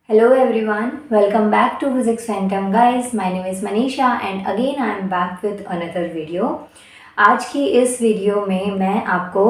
Hello everyone, welcome back to Physics Phantom guys. My name is Manisha and again I am back with another video. आज की इस video में मैं आपको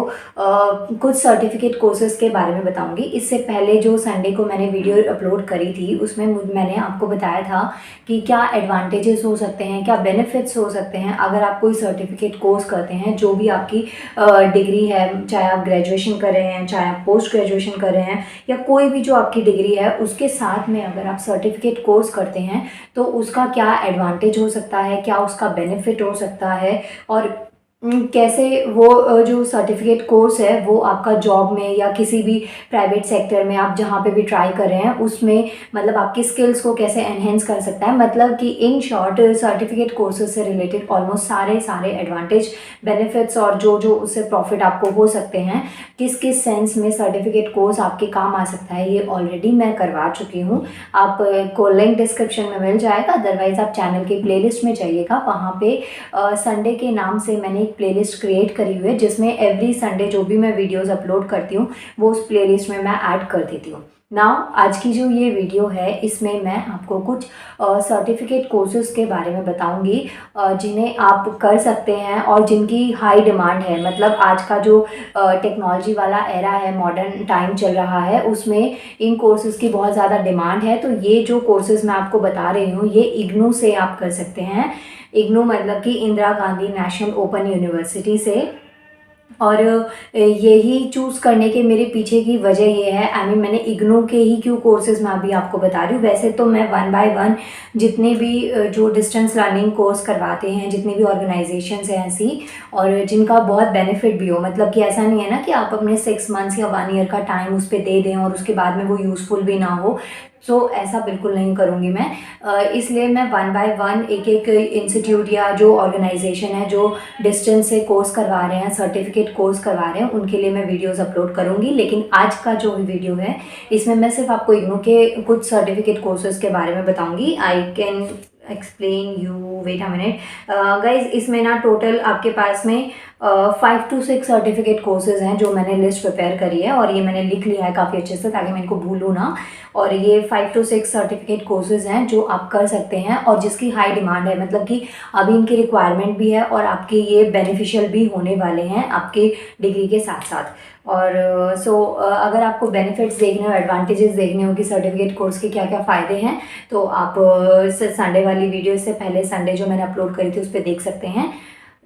कुछ सर्टिफिकेट कोर्सेज़ के बारे में बताऊंगी। इससे पहले जो संडे को मैंने वीडियो अपलोड करी थी उसमें मैंने आपको बताया था कि क्या एडवांटेजेस हो सकते हैं, क्या बेनिफिट्स हो सकते हैं अगर आप कोई सर्टिफिकेट कोर्स करते हैं। जो भी आपकी डिग्री है, चाहे आप ग्रेजुएशन कर रहे हैं, चाहे आप पोस्ट ग्रेजुएशन कर रहे हैं, या कोई भी जो आपकी डिग्री है उसके साथ में अगर आप सर्टिफिकेट कोर्स करते हैं तो उसका क्या एडवांटेज हो सकता है, क्या उसका बेनिफिट हो सकता है, और कैसे वो जो सर्टिफिकेट कोर्स है वो आपका जॉब में या किसी भी प्राइवेट सेक्टर में आप जहाँ पे भी ट्राई कर रहे हैं उसमें मतलब आपकी स्किल्स को कैसे एनहेंस कर सकता है। मतलब कि इन शॉर्ट सर्टिफिकेट कोर्सेज से रिलेटेड ऑलमोस्ट सारे एडवांटेज, बेनिफिट्स और जो जो उससे प्रॉफिट आपको हो सकते हैं, किस किस सेंस में सर्टिफिकेट कोर्स आपके काम आ सकता है, ये ऑलरेडी मैं करवा चुकी हूँ। आपको लिंक डिस्क्रिप्शन में मिल जाएगा, अदरवाइज़ आप चैनल की प्लेलिस्ट में जाइएगा। वहाँ पे संडे के नाम से मैंने एक प्लेलिस्ट क्रिएट करी हुई है जिसमें एवरी संडे जो भी मैं वीडियोस अपलोड करती हूँ वो उस प्लेलिस्ट में मैं ऐड कर देती हूँ। नाउ आज की जो ये वीडियो है इसमें मैं आपको कुछ सर्टिफिकेट कोर्सेज के बारे में बताऊंगी जिन्हें आप कर सकते हैं और जिनकी हाई डिमांड है। मतलब आज का जो टेक्नोलॉजी वाला एरा है, मॉडर्न टाइम चल रहा है, उसमें इन कोर्सेज की बहुत ज़्यादा डिमांड है। तो ये जो कोर्सेज मैं आपको बता रही हूँ ये इग्नू से आप कर सकते हैं। इग्नू मतलब कि Indira Gandhi national open university से। और यही चूज़ करने के मेरे पीछे की वजह ये है, मैंने इग्नू के ही क्यों कोर्सेज़ मैं अभी आपको बता रही हूँ। वैसे तो मैं वन बाय वन जितने भी जो डिस्टेंस लर्निंग कोर्स करवाते हैं, जितनी भी ऑर्गेनाइजेशंस हैं ऐसी और जिनका बहुत बेनिफिट भी हो, मतलब कि ऐसा नहीं है ना कि आप अपने 6 मंथ्स या 1 ईयर का टाइम उस पर दे दें और उसके बाद में वो यूज़फुल भी ना हो। ऐसा बिल्कुल नहीं करूँगी मैं। इसलिए मैं वन बाय वन एक एक इंस्टीट्यूट या जो ऑर्गेनाइजेशन है जो डिस्टेंस से कोर्स करवा रहे हैं, सर्टिफिकेट कोर्स करवा रहे हैं, उनके लिए मैं वीडियोस अपलोड करूँगी। लेकिन आज का जो वीडियो है इसमें मैं सिर्फ आपको इग्नू के कुछ सर्टिफिकेट कोर्सेज के बारे में बताऊँगी। I can explain you, wait a minute guys. इसमें ना टोटल आपके पास में 5 to 6 सर्टिफिकेट कोर्सेज हैं जो मैंने लिस्ट प्रिपेयर करी है और ये मैंने लिख लिया है काफ़ी अच्छे से ताकि मैं इनको भूलूँ ना। और ये 5 to 6 सर्टिफिकेट कोर्सेज हैं जो आप कर सकते हैं और जिसकी हाई डिमांड है। मतलब कि अभी इनकी रिक्वायरमेंट भी है और आपके ये बेनिफिशियल भी होने वाले हैं आपकी डिग्री के साथ साथ। और अगर आपको बेनिफिट्स देखने हो, एडवांटेजेस देखने हो कि सर्टिफिकेट कोर्स के क्या क्या फ़ायदे हैं तो आप संडे वाली वीडियो से पहले संडे जो मैंने अपलोड करी थी उस पर देख सकते हैं।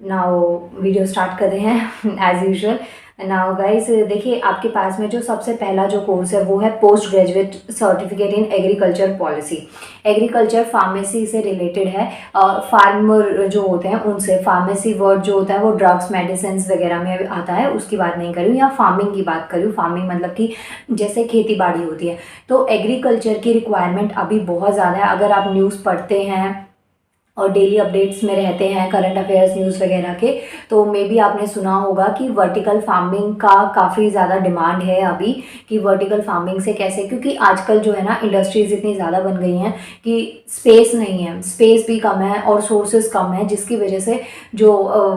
नाउ वीडियो स्टार्ट करते हैं एज यूजुअल। नाउ गाइस देखिए, आपके पास में जो सबसे पहला जो कोर्स है वो है post graduate certificate in agriculture policy. Agriculture pharmacy से रिलेटेड है। फार्मर जो होते हैं उनसे, फार्मेसी वर्ड जो होता है वो ड्रग्स, मेडिसिन वगैरह में आता है, उसकी बात नहीं करूँ, या फार्मिंग की बात करूँ। फार्मिंग मतलब कि जैसे खेती बाड़ी होती है। तो एग्रीकल्चर की रिक्वायरमेंट अभी बहुत ज़्यादा है। अगर आप न्यूज़ पढ़ते हैं और डेली अपडेट्स में रहते हैं करंट अफेयर्स न्यूज़ वगैरह के, तो मे बी आपने सुना होगा कि वर्टिकल फार्मिंग का काफ़ी ज़्यादा डिमांड है अभी। कि वर्टिकल फार्मिंग से कैसे, क्योंकि आजकल जो है ना इंडस्ट्रीज़ इतनी ज़्यादा बन गई हैं कि स्पेस नहीं है, स्पेस भी कम है और सोर्सेज कम है, जिसकी वजह से जो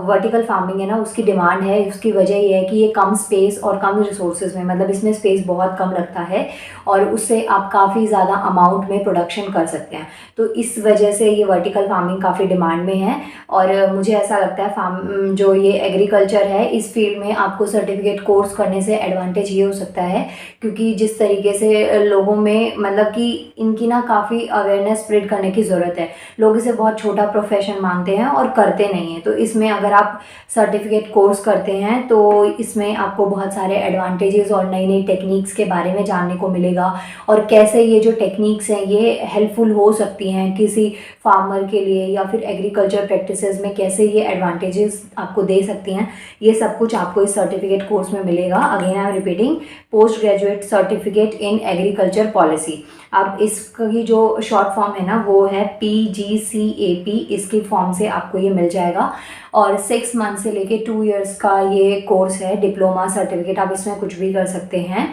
वर्टिकल फार्मिंग है ना उसकी डिमांड है। उसकी वजह ये है कि ये कम स्पेस और कम रिसोर्सेज में, मतलब इसमें स्पेस बहुत कम लगता है और उससे आप काफ़ी ज़्यादा अमाउंट में प्रोडक्शन कर सकते हैं। तो इस वजह से ये वर्टिकल फार्मिंग काफ़ी डिमांड में है। और मुझे ऐसा लगता है जो ये एग्रीकल्चर है इस फील्ड में आपको सर्टिफिकेट कोर्स करने से एडवांटेज ये हो सकता है क्योंकि जिस तरीके से लोगों में मतलब कि इनकी ना काफ़ी अवेयरनेस स्प्रेड करने की ज़रूरत है। लोग इसे बहुत छोटा प्रोफेशन मानते हैं और करते नहीं हैं। तो इसमें अगर आप सर्टिफिकेट कोर्स करते हैं तो इसमें आपको बहुत सारे एडवांटेजेस और नई नई टेक्निक्स के बारे में जानने को मिलेगा और कैसे ये जो टेक्निक्स हैं ये हेल्पफुल हो सकती हैं किसी फार्मर के लिए, या फिर एग्रीकल्चर प्रैक्टिसेस में कैसे ये एडवांटेजेस आपको दे सकती हैं। ये सब कुछ आपको इस सर्टिफिकेट कोर्स में मिलेगा। Again I am repeating, post graduate certificate in agriculture policy. अब इसकी जो शॉर्ट फॉर्म है ना वो है PGCAP। इसकी फॉर्म से आपको ये मिल जाएगा और 6 मंथ से लेके 2 इयर्स का ये कोर्स है, डिप्लोमा सर्टिफिकेट। आप इसमें कुछ भी कर सकते हैं।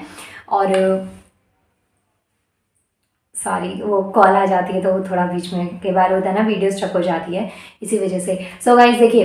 और सॉरी, वो कॉल आ जाती है तो वो थोड़ा बीच में कई बार होता है ना, वीडियो स्टक हो जाती है इसी वजह से। सो गाइस देखिए,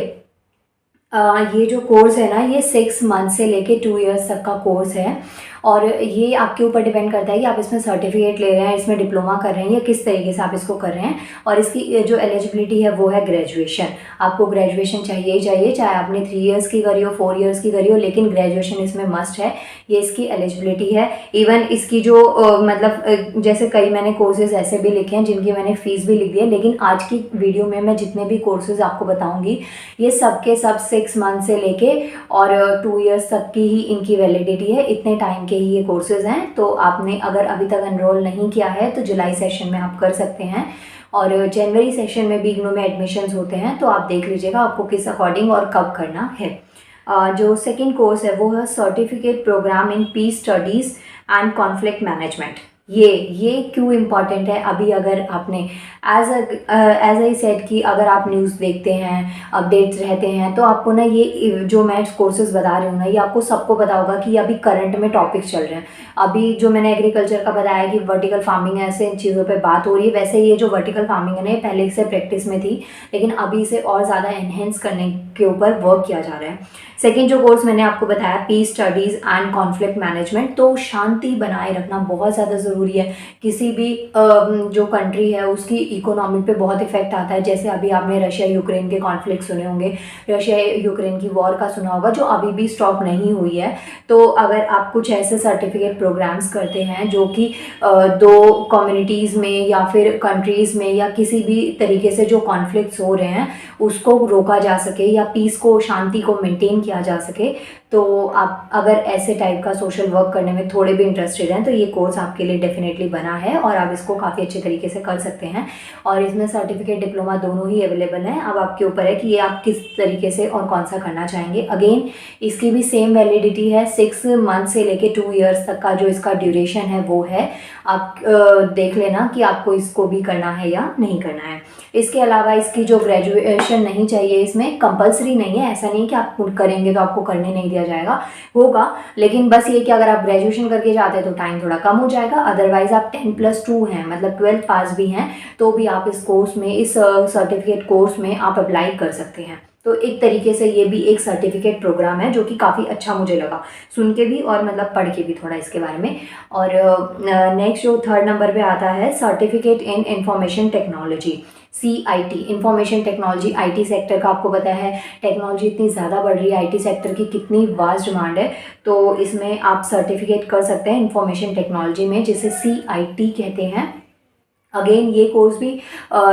ये जो कोर्स है ना ये 6 मंथ से लेके 2 इयर्स तक का कोर्स है और ये आपके ऊपर डिपेंड करता है कि आप इसमें सर्टिफिकेट ले रहे हैं, इसमें डिप्लोमा कर रहे हैं या किस तरीके से आप इसको कर रहे हैं। और इसकी जो एलिजिबिलिटी है वो है ग्रेजुएशन। आपको ग्रेजुएशन चाहिए ही चाहिए, चाहे आपने 3 इयर्स की करी हो, 4 इयर्स की करी हो, लेकिन ग्रेजुएशन इसमें मस्ट है। ये इसकी एलिजिबिलिटी है। इवन इसकी जो मतलब जैसे कई मैंने कोर्सेज ऐसे भी लिखे हैं जिनकी मैंने फ़ीस भी लिख दी है, लेकिन आज की वीडियो में मैं जितने भी कोर्सेज आपको बताऊंगी ये सब के सब 6 मंथ से लेके और 2 इयर्स तक की ही इनकी वैलिडिटी है। इतने टाइम के ही ये कोर्सेज हैं। तो आपने अगर अभी तक एनरोल नहीं किया है तो जुलाई सेशन में आप कर सकते हैं, और जनवरी सेशन में भी इग्नू में एडमिशन्स होते हैं। तो आप देख लीजिएगा आपको किस अकॉर्डिंग और कब करना है। जो सेकेंड कोर्स है वो है certificate programme in peace studies and conflict management. ये क्यों इम्पॉर्टेंट है? अभी अगर आपने एज आई सेड कि अगर आप न्यूज़ देखते हैं, अपडेट्स रहते हैं, तो आपको ना ये जो मैं कोर्सेज बता रही हूँ ना, ये आपको सबको पता होगा कि अभी करंट में टॉपिक्स चल रहे हैं। अभी जो मैंने एग्रीकल्चर का बताया कि वर्टिकल फार्मिंग ऐसे इन चीज़ों पे बात हो रही है, वैसे ये जो वर्टिकल फार्मिंग है ना, ये पहले से प्रैक्टिस में थी, लेकिन अभी इसे और ज़्यादा एनहेंस करने के ऊपर वर्क किया जा रहा है। सेकेंड जो कोर्स मैंने आपको बताया peace studies and conflict management, तो शांति बनाए रखना बहुत ज़्यादा ज़रूरी है। किसी भी जो कंट्री है उसकी इकोनॉमी पे बहुत इफेक्ट आता है। जैसे अभी आपने रशिया यूक्रेन के कॉन्फ्लिक्ट सुने होंगे, रशिया यूक्रेन की वॉर का सुना होगा जो अभी भी स्टॉप नहीं हुई है। तो अगर आप कुछ ऐसे सर्टिफिकेट प्रोग्राम्स करते हैं जो कि दो कम्युनिटीज़ में या फिर कंट्रीज़ में या किसी भी तरीके से जो कॉन्फ्लिक्ट्स हो रहे हैं उसको रोका जा सके या पीस को, शांति को मेंटेन किया जा सके, तो आप अगर ऐसे टाइप का सोशल वर्क करने में थोड़े भी इंटरेस्टेड हैं तो ये कोर्स आपके लिए डेफिनेटली बना है और आप इसको काफ़ी अच्छे तरीके से कर सकते हैं। और इसमें सर्टिफिकेट डिप्लोमा दोनों ही अवेलेबल हैं। अब आपके ऊपर है कि ये आप किस तरीके से और कौन सा करना चाहेंगे। अगेन इसकी भी सेम वैलिडिटी है, 6 मंथ से लेके 2 इयर्स तक का जो इसका ड्यूरेशन है वो है। आप देख लेना कि आपको इसको भी करना है या नहीं करना है। इसके अलावा इसकी जो ग्रेजुएशन नहीं चाहिए, इसमें कंपलसरी नहीं है, ऐसा नहीं कि आप करेंगे तो आपको करने नहीं दिया जाएगा, होगा, लेकिन बस ये कि अगर आप ग्रेजुएशन करके जाते हैं तो टाइम थोड़ा कम हो जाएगा। अदरवाइज आप 10+2 हैं, मतलब 12th पास भी हैं, तो भी आप इस कोर्स में, इस सर्टिफिकेट कोर्स में आप अप्लाई कर सकते हैं। तो एक तरीके से ये भी एक सर्टिफिकेट प्रोग्राम है जो कि काफ़ी अच्छा मुझे लगा सुन के भी और मतलब पढ़ के भी थोड़ा इसके बारे में। और नेक्स्ट जो 3rd नंबर पे आता है certificate in information technology, CIT, information technology. IT sector का आपको पता है टेक्नोलॉजी इतनी ज़्यादा बढ़ रही है, IT सेक्टर की कितनी वास्ट डिमांड है, तो इसमें आप सर्टिफिकेट कर सकते हैं इंफॉर्मेशन टेक्नोलॉजी में, जिसे CIT कहते हैं। अगेन ये कोर्स भी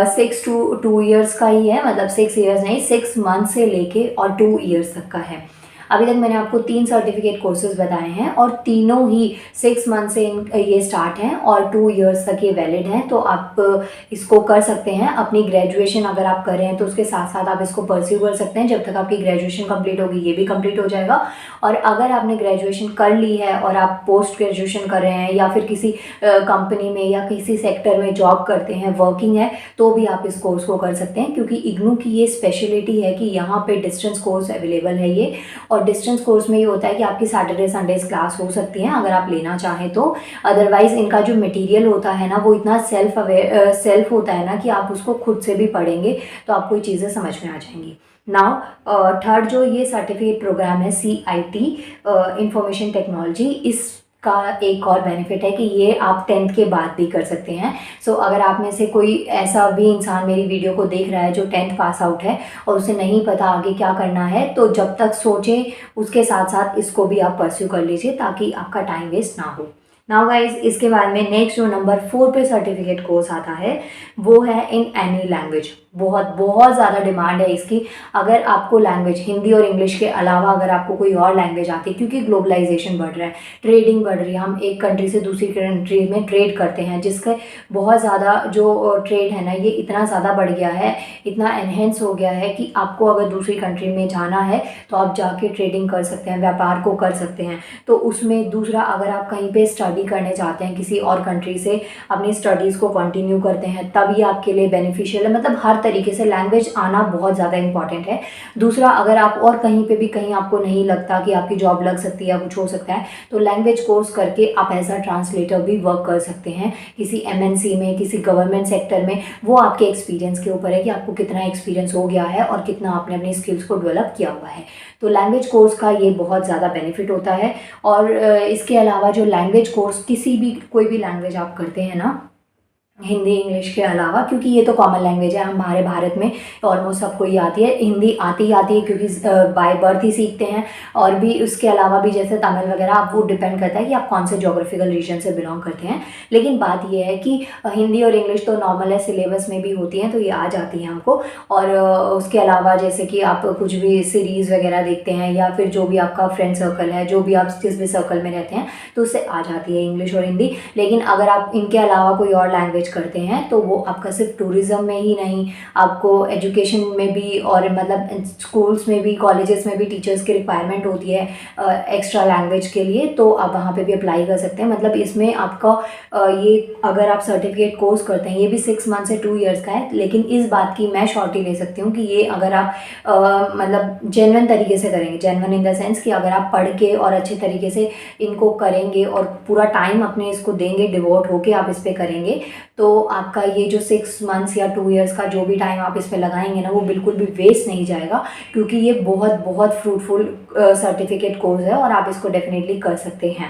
6 to 2 इयर्स का ही है, मतलब 6 इयर्स नहीं, 6 मंथ से लेके और 2 इयर्स तक का है। अभी तक मैंने आपको 3 सर्टिफिकेट कोर्सेज बताए हैं और तीनों ही 6 मंथ से ये स्टार्ट हैं और 2 इयर्स तक ये वैलिड हैं। तो आप इसको कर सकते हैं। अपनी ग्रेजुएशन अगर आप कर रहे हैं तो उसके साथ साथ आप इसको परस्यू कर सकते हैं। जब तक आपकी ग्रेजुएशन कंप्लीट होगी ये भी कंप्लीट हो जाएगा। और अगर आपने ग्रेजुएशन कर ली है और आप पोस्ट ग्रेजुएशन कर रहे हैं या फिर किसी कंपनी में या किसी सेक्टर में जॉब करते हैं, वर्किंग है, तो भी आप इस कोर्स को कर सकते हैं, क्योंकि इग्नू की ये स्पेशलिटी है कि यहाँ पे डिस्टेंस कोर्स अवेलेबल है ये। और डिस्टेंस कोर्स में ये होता है कि आपकी सैटरडे संडेज क्लास हो सकती है अगर आप लेना चाहें तो। अदरवाइज इनका जो मटेरियल होता है ना वो इतना सेल्फ होता है ना कि आप उसको खुद से भी पढ़ेंगे तो आपको ये चीज़ें समझ में आ जाएंगी। नाउ 3rd जो ये सर्टिफिकेट प्रोग्राम है CIT इंफॉर्मेशन टेक्नोलॉजी, इस का एक और बेनिफिट है कि ये आप 10th के बाद भी कर सकते हैं। सो अगर आप में से कोई ऐसा भी इंसान मेरी वीडियो को देख रहा है जो 10th पास आउट है और उसे नहीं पता आगे क्या करना है, तो जब तक सोचें उसके साथ साथ इसको भी आप परस्यू कर लीजिए ताकि आपका टाइम वेस्ट ना हो। नाउ गाइज इसके बाद में नेक्स्ट जो नंबर 4 पे सर्टिफिकेट कोर्स आता है वो है इन एनी लैंग्वेज। बहुत ज़्यादा डिमांड है इसकी। अगर आपको लैंग्वेज हिंदी और इंग्लिश के अलावा अगर आपको कोई और लैंग्वेज आती है, क्योंकि ग्लोबलाइजेशन बढ़ रहा है, ट्रेडिंग बढ़ रही है, हम एक कंट्री से दूसरी कंट्री में ट्रेड करते हैं, जिसका बहुत ज़्यादा जो ट्रेड है ना ये इतना ज़्यादा बढ़ गया है, इतना एनहेंस हो गया है कि आपको अगर दूसरी कंट्री में जाना है तो आप जाके ट्रेडिंग कर सकते हैं, व्यापार को कर सकते हैं। तो उसमें दूसरा, अगर आप कहीं पे स्टडी करने चाहते हैं किसी और कंट्री से, अपनी स्टडीज़ को कंटिन्यू करते हैं, तब ये आपके लिए बेनिफिशियल है। मतलब हर तरीके से लैंग्वेज आना बहुत ज़्यादा इंपॉर्टेंट है। दूसरा, अगर आप और कहीं पे भी कहीं आपको नहीं लगता कि आपकी जॉब लग सकती है या कुछ हो सकता है, तो लैंग्वेज कोर्स करके आप एज अ ट्रांसलेटर भी वर्क कर सकते हैं किसी MNC में, किसी गवर्नमेंट सेक्टर में। वो आपके एक्सपीरियंस के ऊपर है कि आपको कितना एक्सपीरियंस हो गया है और कितना आपने अपनी स्किल्स को डेवलप किया हुआ है। तो लैंग्वेज कोर्स का ये बहुत ज़्यादा बेनिफिट होता है। और इसके अलावा जो लैंग्वेज कोर्स किसी भी कोई भी लैंग्वेज आप करते हैं ना, हिंदी इंग्लिश के अलावा, क्योंकि ये तो कॉमन लैंग्वेज है, हमारे भारत में ऑलमोस्ट सबको ही आती है। हिंदी आती ही आती है क्योंकि बाय बर्थ ही सीखते हैं। और भी उसके अलावा भी जैसे तमिल वगैरह, आप वो डिपेंड करता है कि आप कौन से जोग्राफिकल रीजन से बिलोंग करते हैं। लेकिन बात ये है कि हिंदी और इंग्लिश तो नॉर्मल है, सिलेबस में भी होती हैं, तो ये आ जाती है हमको। और उसके अलावा जैसे कि आप कुछ भी सीरीज़ वगैरह देखते हैं या फिर जो भी आपका फ्रेंड सर्कल है, जो भी आप जिस भी सर्कल में रहते हैं, तो उससे आ जाती है इंग्लिश और हिंदी। लेकिन अगर आप इनके अलावा कोई और लैंग्वेज करते हैं तो वो आपका सिर्फ टूरिज्म में ही नहीं, आपको एजुकेशन में भी और मतलब स्कूल्स में भी, कॉलेजेस में भी टीचर्स की रिक्वायरमेंट होती है एक्स्ट्रा लैंग्वेज के लिए, तो आप वहाँ पे भी अप्लाई कर सकते हैं। मतलब इसमें आपका ये अगर आप सर्टिफिकेट कोर्स करते हैं, ये भी 6 मंथ से 2 ईयर्स का है। लेकिन इस बात की मैं श्योरिटी ले सकती हूँ कि ये अगर आप मतलब जेन्युइन तरीके से करेंगे, जेन्युइन इन द सेंस कि अगर आप पढ़ के और अच्छे तरीके से इनको करेंगे और पूरा टाइम अपने इसको देंगे, डिवोट होके आप इस पर करेंगे, तो आपका ये जो 6 मंथ्स या 2 ईयर्स का जो भी टाइम आप इस पे लगाएंगे ना, वो बिल्कुल भी वेस्ट नहीं जाएगा। क्योंकि ये बहुत बहुत फ्रूटफुल सर्टिफिकेट कोर्स है और आप इसको डेफिनेटली कर सकते हैं।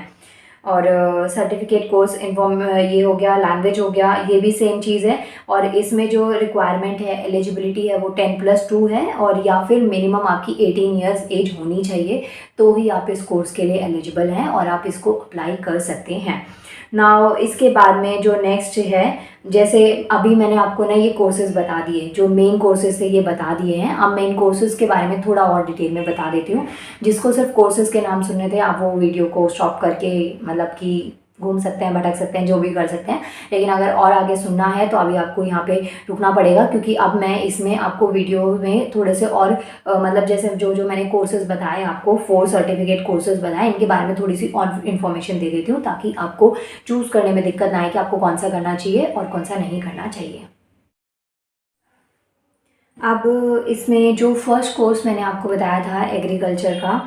और सर्टिफिकेट कोर्स इन्फॉर्म ये हो गया, लैंग्वेज हो गया, ये भी सेम चीज़ है। और इसमें जो रिक्वायरमेंट है, एलिजिबिलिटी है, वो 10+2 है। और या फिर मिनिमम आपकी 18 ईयर्स एज होनी चाहिए, तो ही आप इस कोर्स के लिए एलिजिबल हैं और आप इसको अप्लाई कर सकते हैं। नाउ इसके बाद में जो नेक्स्ट है, जैसे अभी मैंने आपको ना ये कोर्सेज बता दिए, जो मेन कोर्सेज थे ये बता दिए हैं। अब मेन कोर्सेज के बारे में थोड़ा और डिटेल में बता देती हूँ। जिसको सिर्फ कोर्सेज के नाम सुनने थे, आप वो वीडियो को स्टॉप करके मतलब कि घूम सकते हैं, भटक सकते हैं, जो भी कर सकते हैं। लेकिन अगर और आगे सुनना है तो अभी आपको यहाँ पे रुकना पड़ेगा, क्योंकि अब मैं इसमें आपको वीडियो में थोड़े से और मतलब जैसे जो मैंने कोर्सेज बताए, आपको 4 सर्टिफिकेट कोर्सेज बताए, इनके बारे में थोड़ी सी और इन्फॉर्मेशन दे देती हूँ, ताकि आपको चूज़ करने में दिक्कत ना आए कि आपको कौन सा करना चाहिए और कौन सा नहीं करना चाहिए। अब इसमें जो फर्स्ट कोर्स मैंने आपको बताया था एग्रीकल्चर का,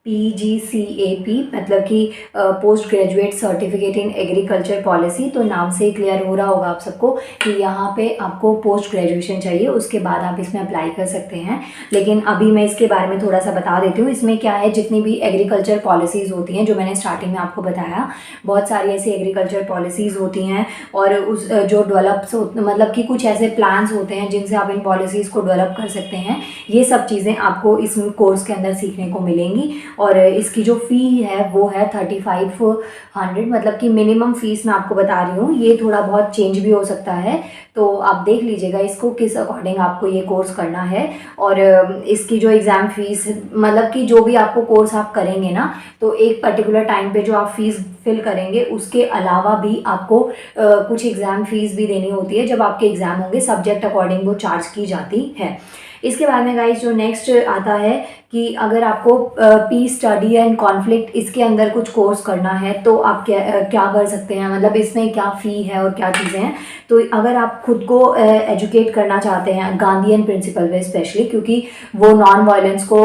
PGCAP, मतलब कि post graduate certificate in agriculture policy, तो नाम से ही क्लियर हो रहा होगा आप सबको कि यहाँ पे आपको पोस्ट ग्रेजुएशन चाहिए, उसके बाद आप इसमें अप्लाई कर सकते हैं। लेकिन अभी मैं इसके बारे में थोड़ा सा बता देती हूँ। इसमें क्या है, जितनी भी एग्रीकल्चर पॉलिसीज़ होती हैं, जो मैंने स्टार्टिंग में आपको बताया, बहुत सारी ऐसी एग्रीकल्चर पॉलिसीज़ होती हैं और उस जो डेवलप्स मतलब कि कुछ ऐसे प्लान्स होते हैं जिनसे आप इन पॉलिसीज़ को डेवलप कर सकते हैं। ये सब चीज़ें आपको इस कोर्स के अंदर सीखने को मिलेंगी। और इसकी जो फ़ी है वो है 3500, मतलब कि मिनिमम फ़ीस मैं आपको बता रही हूँ। ये थोड़ा बहुत चेंज भी हो सकता है, तो आप देख लीजिएगा इसको किस अकॉर्डिंग आपको ये कोर्स करना है। और इसकी जो एग्ज़ाम फ़ीस, मतलब कि जो भी आपको कोर्स आप करेंगे ना, तो एक पर्टिकुलर टाइम पे जो आप फ़ीस फिल करेंगे, उसके अलावा भी आपको कुछ एग्ज़ाम फ़ीस भी देनी होती है। जब आपके एग्ज़ाम होंगे, सब्जेक्ट अकॉर्डिंग वो चार्ज की जाती है। इसके बाद में गाइस जो नेक्स्ट आता है कि अगर आपको पीस स्टडी एंड कॉन्फ्लिक्ट, इसके अंदर कुछ कोर्स करना है, तो आप क्या कर सकते हैं, मतलब इसमें क्या फ़ी है और क्या चीज़ें हैं। तो अगर आप खुद को एजुकेट करना चाहते हैं गांधीयन प्रिंसिपल में स्पेशली, क्योंकि वो नॉन वायलेंस को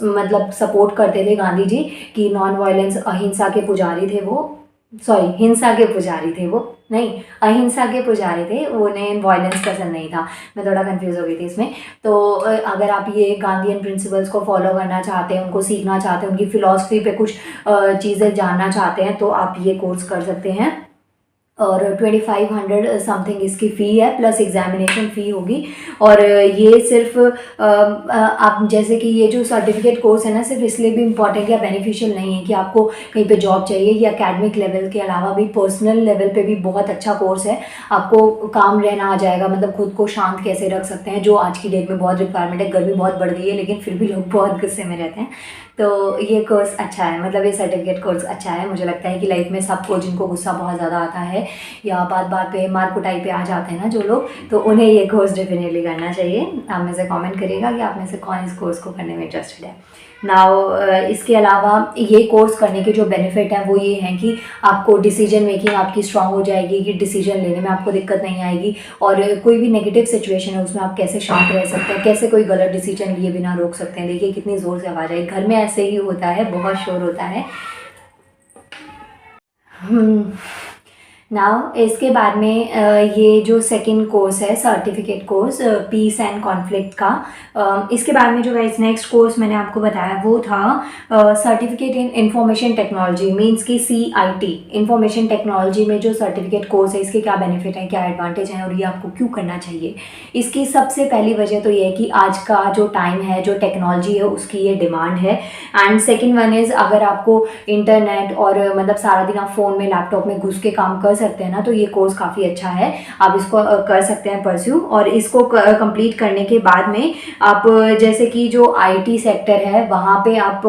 मतलब सपोर्ट करते थे गांधी जी, कि नॉन वायलेंस, अहिंसा के पुजारी थे वो, सॉरी हिंसा के पुजारी थे वो, नहीं अहिंसा के पुजारी थे, उन्हें वायलेंस पसंद नहीं था। मैं थोड़ा कंफ्यूज हो गई थी इसमें। तो अगर आप ये गांधीयन प्रिंसिपल्स को फॉलो करना चाहते हैं, उनको सीखना चाहते हैं, उनकी फ़िलॉसफी पे कुछ चीज़ें जानना चाहते हैं, तो आप ये कोर्स कर सकते हैं। और 2500 समथिंग इसकी फ़ी है, प्लस एग्जामिनेशन फ़ी होगी। और ये सिर्फ आप जैसे कि ये जो सर्टिफिकेट कोर्स है ना, सिर्फ इसलिए भी इम्पॉर्टेंट या बेनिफिशियल नहीं है कि आपको कहीं पे जॉब चाहिए, या एकेडमिक लेवल के अलावा भी पर्सनल लेवल पे भी बहुत अच्छा कोर्स है। आपको काम रहना आ जाएगा, मतलब खुद को शांत कैसे रख सकते हैं, जो आज की डेट में बहुत रिक्वायरमेंट है। गर्मी बहुत बढ़ गई है, लेकिन फिर भी लोग बहुत गुस्से में रहते हैं। तो ये कोर्स अच्छा है, मतलब ये सर्टिफिकेट कोर्स अच्छा है। मुझे लगता है कि लाइफ में सबको, जिनको गुस्सा बहुत ज़्यादा आता है या बात बात पे मार कुटाई पे आ जाते हैं ना जो लोग, तो उन्हें ये कोर्स डेफिनेटली करना चाहिए। आप में से कमेंट करिएगा कि आप में से कौन इस कोर्स को करने में इंटरेस्टेड है। नाउ इसके अलावा ये कोर्स करने के जो बेनिफिट हैं वो ये हैं कि आपको डिसीजन मेकिंग आपकी स्ट्रांग हो जाएगी, कि डिसीजन लेने में आपको दिक्कत नहीं आएगी, और कोई भी नेगेटिव सिचुएशन है उसमें आप कैसे शांत रह सकते हैं, कैसे कोई गलत डिसीजन लिए बिना रोक सकते हैं। देखिए कितनी ज़ोर से आवाज़ आई, घर में ऐसे ही होता है, बहुत शोर होता है। नाउ इसके बाद में ये जो सेकंड कोर्स है certificate course peace and conflict का, इसके बाद में जो गाइस नेक्स्ट कोर्स मैंने आपको बताया वो था certificate in information technology, means की CIT। इंफॉर्मेशन टेक्नोलॉजी में जो सर्टिफिकेट कोर्स है इसके क्या बेनिफिट है, क्या एडवांटेज है, और ये आपको क्यों करना चाहिए। इसकी सबसे पहली वजह तो ये है कि आज का जो टाइम है, जो टेक्नोलॉजी है उसकी ये डिमांड है। एंड सेकेंड वन इज़, अगर आपको इंटरनेट और मतलब सारा दिन आप फ़ोन में लैपटॉप में घुस के काम कर सकते हैं ना, तो ये कोर्स काफ़ी अच्छा है, आप इसको कर सकते हैं परस्यू। और इसको कंप्लीट करने के बाद में आप जैसे कि जो IT सेक्टर है वहाँ पे आप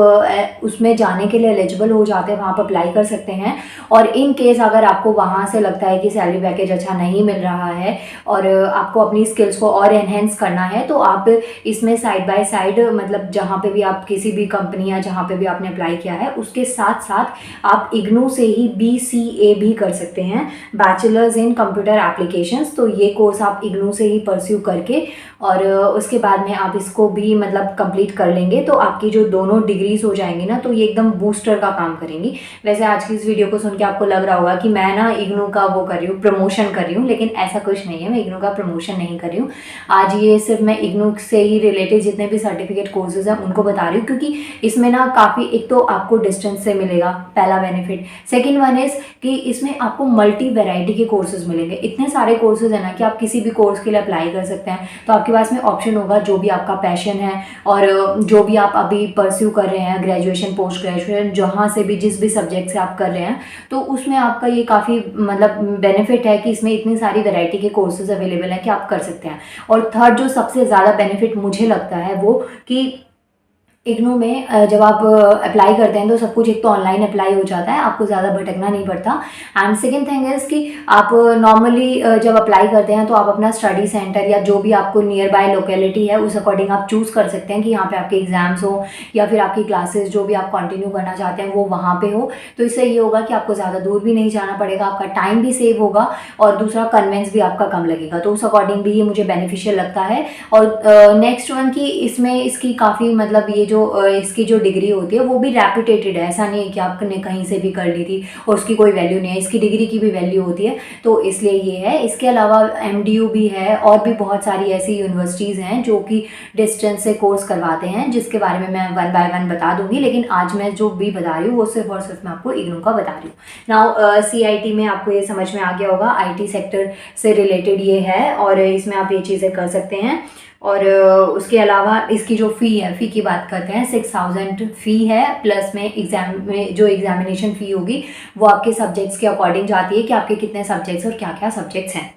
उसमें जाने के लिए एलिजिबल हो जाते हैं, वहाँ पर अप्लाई कर सकते हैं। और इन केस अगर आपको वहाँ से लगता है कि सैलरी पैकेज अच्छा नहीं मिल रहा है और आपको अपनी स्किल्स को और एनहेंस करना है, तो आप इसमें साइड बाय साइड मतलब जहाँ पे भी आप किसी भी कंपनी या जहाँ पे भी आपने अप्लाई किया है उसके साथ साथ आप इग्नू से ही BCA भी कर सकते हैं, बैचलर्स इन कंप्यूटर एप्लीकेशंस। तो ये कोर्स आप इग्नू से ही परस्यू करके और उसके बाद में आप इसको भी मतलब कंप्लीट कर लेंगे, तो आपकी जो दोनों डिग्रीज हो जाएंगी ना, तो ये एकदम बूस्टर का काम करेंगी। वैसे आज की इस वीडियो को सुन के आपको लग रहा होगा कि मैं ना इग्नू का वो कर रही हूँ, प्रमोशन कर रही हूँ, लेकिन ऐसा कुछ नहीं है, मैं इग्नू का प्रमोशन नहीं कर रही हूँ। आज ये सिर्फ मैं इग्नू से ही रिलेटेड जितने भी सर्टिफिकेट कोर्सेज हैं उनको बता रही हूँ, क्योंकि इसमें ना काफ़ी, एक तो आपको डिस्टेंस से मिलेगा पहला बेनिफिट, सेकेंड वन इज़ कि इसमें आपको मल्टी वैरायटी के कोर्सेज मिलेंगे। इतने सारे कोर्सेज हैं ना कि आप किसी भी कोर्स के लिए अप्लाई कर सकते हैं, तो आपके पास में ऑप्शन होगा जो भी आपका पैशन है और जो भी आप अभी परस्यू कर रहे हैं, ग्रेजुएशन पोस्ट ग्रेजुएशन जहाँ से भी जिस भी सब्जेक्ट से आप कर रहे हैं, तो उसमें आपका ये काफ़ी मतलब बेनिफिट है कि इसमें इतनी सारी वैरायटी के कोर्सेज अवेलेबल हैं कि आप कर सकते हैं। और थर्ड जो सबसे ज़्यादा बेनिफिट मुझे लगता है वो कि इग्नू में जब आप अप्लाई करते हैं तो सब कुछ एक तो ऑनलाइन अप्लाई हो जाता है, आपको ज़्यादा भटकना नहीं पड़ता। एंड सेकेंड थिंग इज़ कि आप नॉर्मली जब अप्लाई करते हैं तो आप अपना स्टडी सेंटर या जो भी आपको नियर बाय लोकेलिटी है उस अकॉर्डिंग आप चूज़ कर सकते हैं कि यहाँ पे आपके एग्जाम्स हो या फिर आपकी क्लासेस जो भी आप कंटिन्यू करना चाहते हैं वो वहाँ पे हो। तो इससे ये होगा कि आपको ज़्यादा दूर भी नहीं जाना पड़ेगा, आपका टाइम भी सेव होगा और दूसरा कन्वेंस भी आपका कम लगेगा, तो उस अकॉर्डिंग भी ये मुझे बेनिफिशियल लगता है। और नेक्स्ट वन की इसमें इसकी काफ़ी मतलब ये जो इसकी जो डिग्री होती है वो भी रेपुटेटेड है, ऐसा नहीं है कि आपने कहीं से भी कर ली थी और उसकी कोई वैल्यू नहीं है, इसकी डिग्री की भी वैल्यू होती है, तो इसलिए ये है। इसके अलावा MDU भी है और भी बहुत सारी ऐसी यूनिवर्सिटीज़ हैं जो कि डिस्टेंस से कोर्स करवाते हैं, जिसके बारे में मैं वन बाय वन बता दूंगी, लेकिन आज मैं जो भी बता रही हूँ वो सिर्फ और सिर्फ मैं आपको इग्नू का बता रही हूँ। नाउ CIT में आपको ये समझ में आ गया होगा, IT सेक्टर से रिलेटेड ये है और इसमें आप ये चीज़ें कर सकते हैं। और उसके अलावा इसकी जो फ़ी है, फ़ी की बात करते हैं, 6000 फ़ी है, प्लस में एग्ज़ाम में जो एग्जामिनेशन फ़ी होगी वो आपके सब्जेक्ट्स के अकॉर्डिंग जाती है कि आपके कितने सब्जेक्ट्स और क्या क्या सब्जेक्ट्स हैं।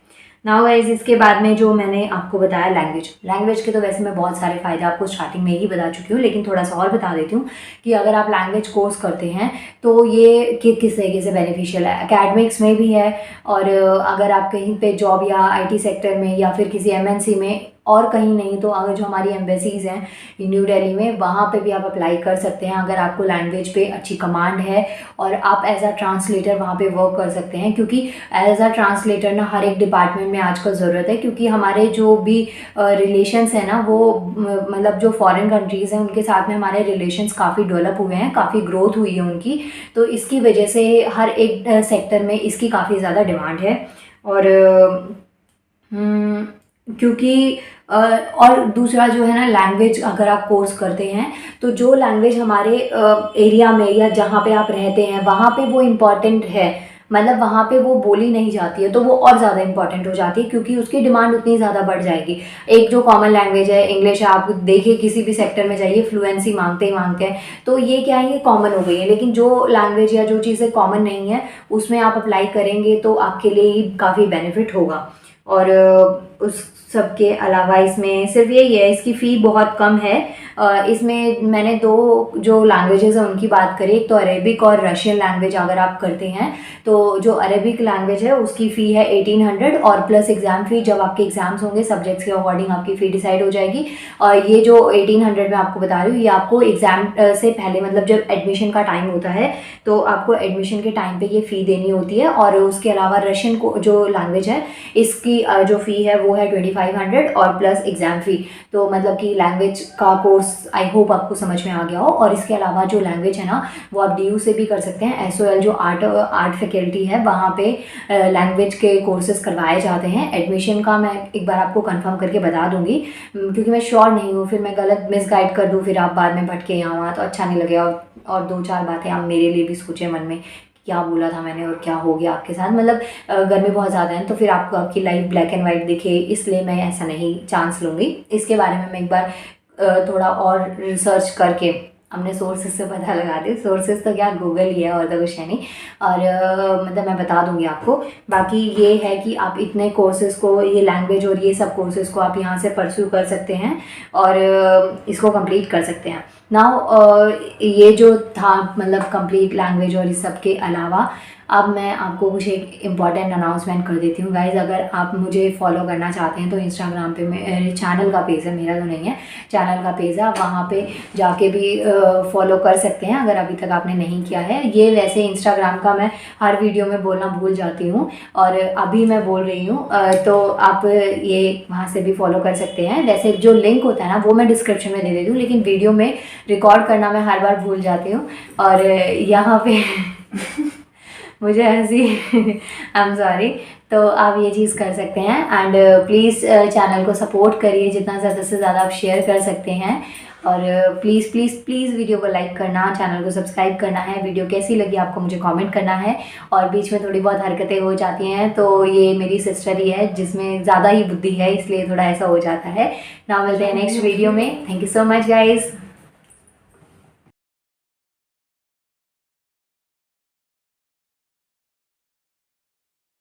नाउ गाइस इसके बाद में जो मैंने आपको बताया लैंग्वेज के तो वैसे मैं बहुत सारे फ़ायदे आपको स्टार्टिंग में ही बता चुकी हूँ, लेकिन थोड़ा सा और बता देती हूँ कि अगर आप लैंग्वेज कोर्स करते हैं तो ये किस तरीके से बेनिफिशियल है। एकेडमिक्स में भी है और अगर आप कहीं पे जॉब या IT सेक्टर में या फिर किसी MNC में और कहीं नहीं तो अगर जो हमारी एम्बेसीज़ हैं न्यू दिल्ली में वहाँ पे भी आप अप्लाई कर सकते हैं अगर आपको लैंग्वेज पे अच्छी कमांड है और आप एज अ ट्रांसलेटर वहाँ पे वर्क कर सकते हैं, क्योंकि एज अ ट्रांसलेटर ना हर एक डिपार्टमेंट में आजकल ज़रूरत है, क्योंकि हमारे जो भी रिलेशंस हैं ना वो मतलब जो फॉरेन कंट्रीज़ हैं उनके साथ में हमारे रिलेशंस काफ़ी डेवलप हुए हैं, काफ़ी ग्रोथ हुई है उनकी, तो इसकी वजह से हर एक सेक्टर में इसकी काफ़ी ज़्यादा डिमांड है। और क्योंकि और दूसरा जो है ना, लैंग्वेज अगर आप कोर्स करते हैं तो जो लैंग्वेज हमारे एरिया में या जहाँ पे आप रहते हैं वहाँ पे वो इम्पॉर्टेंट है, मतलब वहाँ पे वो बोली नहीं जाती है तो वो और ज़्यादा इंपॉर्टेंट हो जाती है, क्योंकि उसकी डिमांड उतनी ज़्यादा बढ़ जाएगी। एक जो कॉमन लैंग्वेज है इंग्लिश है, आप देखिए किसी भी सेक्टर में जाइए फ्लुएंसी मांगते ही मांगते हैं, तो ये क्या है, ये कॉमन हो गई है। लेकिन जो लैंग्वेज या जो चीज़ें कॉमन नहीं है उसमें आप अप्लाई करेंगे तो आपके लिए ही काफ़ी बेनिफिट होगा। और उस सब के अलावा इसमें सिर्फ यही है, इसकी फ़ी बहुत कम है, इसमें मैंने 2 जो लैंग्वेजेस हैं उनकी बात करी, एक तो अरेबिक और रशियन लैंग्वेज अगर आप करते हैं तो जो अरेबिक लैंग्वेज है उसकी फ़ी है 1800 और प्लस एग्ज़ाम फ़ी। जब आपके एग्ज़ाम्स होंगे सब्जेक्ट्स के अकॉर्डिंग आपकी फ़ी डिसाइड हो जाएगी। और ये जो 1800 मैं आपको बता रही हूँ ये आपको एग्ज़ाम से पहले, मतलब जब एडमिशन का टाइम होता है तो आपको एडमिशन के टाइम पे ये फ़ी देनी होती है। और उसके अलावा रशियन को जो लैंग्वेज है इसकी जो फ़ी है वो है 2500 और प्लस एग्ज़ाम फ़ी। तो मतलब कि लैंग्वेज का कोर्स आई होप आपको समझ में आ गया हो। और इसके अलावा जो लैंग्वेज है ना वो आप DU से भी कर सकते हैं। SOL जो आर्ट फैकल्टी है वहाँ पे लैंग्वेज के कोर्सेज करवाए जाते हैं। एडमिशन का मैं एक बार आपको कंफर्म करके बता दूंगी, क्योंकि मैं श्योर नहीं हूँ, फिर मैं गलत मिसगाइड कर दूँ, फिर आप बाद में भटके यहाँ तो अच्छा नहीं लगेगा। और 2-4 बातें आप मेरे लिए भी सोचें मन में, क्या बोला था मैंने और क्या हो गया आपके साथ। मतलब गर्मी बहुत ज़्यादा है तो फिर आपको आपकी लाइफ ब्लैक एंड वाइट दिखे, इसलिए मैं ऐसा नहीं चांस लूँगी। इसके बारे में मैं एक बार थोड़ा और रिसर्च करके हमने सोर्सेज से पता लगा दी। सोर्सेज तो क्या, गूगल ही है और तो कुछ है नहीं। और मतलब मैं बता दूंगी आपको। बाकी ये है कि आप इतने कोर्सेज को, ये लैंग्वेज और ये सब कोर्सेज को आप यहाँ से परस्यू कर सकते हैं और इसको कंप्लीट कर सकते हैं। नाउ ये जो था मतलब कंप्लीट लैंग्वेज और इस सब के अलावा अब मैं आपको कुछ एक इम्पॉर्टेंट अनाउंसमेंट कर देती हूँ गाइज़। अगर आप मुझे फॉलो करना चाहते हैं तो इंस्टाग्राम पे मेरे चैनल का पेज है, मेरा तो नहीं है, चैनल का पेज है, आप वहाँ पे जाके भी फॉलो कर सकते हैं अगर अभी तक आपने नहीं किया है। ये वैसे इंस्टाग्राम का मैं हर वीडियो में बोलना भूल जाती हूँ और अभी मैं बोल रही हूँ, तो आप ये वहाँ से भी फॉलो कर सकते हैं। वैसे जो लिंक होता है ना वो मैं डिस्क्रिप्शन में दे देती हूँ, लेकिन वीडियो में रिकॉर्ड करना मैं हर बार भूल जाती हूँ और यहाँ पे मुझे हंसी आई एम सॉरी। तो आप ये चीज़ कर सकते हैं एंड प्लीज़ चैनल को सपोर्ट करिए, जितना ज़्यादा से ज़्यादा आप शेयर कर सकते हैं। और प्लीज़ प्लीज़ प्लीज़ वीडियो को लाइक करना, चैनल को सब्सक्राइब करना है। वीडियो कैसी लगी आपको मुझे कमेंट करना है। और बीच में थोड़ी बहुत हरकतें हो जाती हैं तो ये मेरी सिस्टर ही है जिसमें ज़्यादा ही बुद्धि है, इसलिए थोड़ा ऐसा हो जाता है ना। मिलते हैं नेक्स्ट वीडियो में। Thank you so much guys.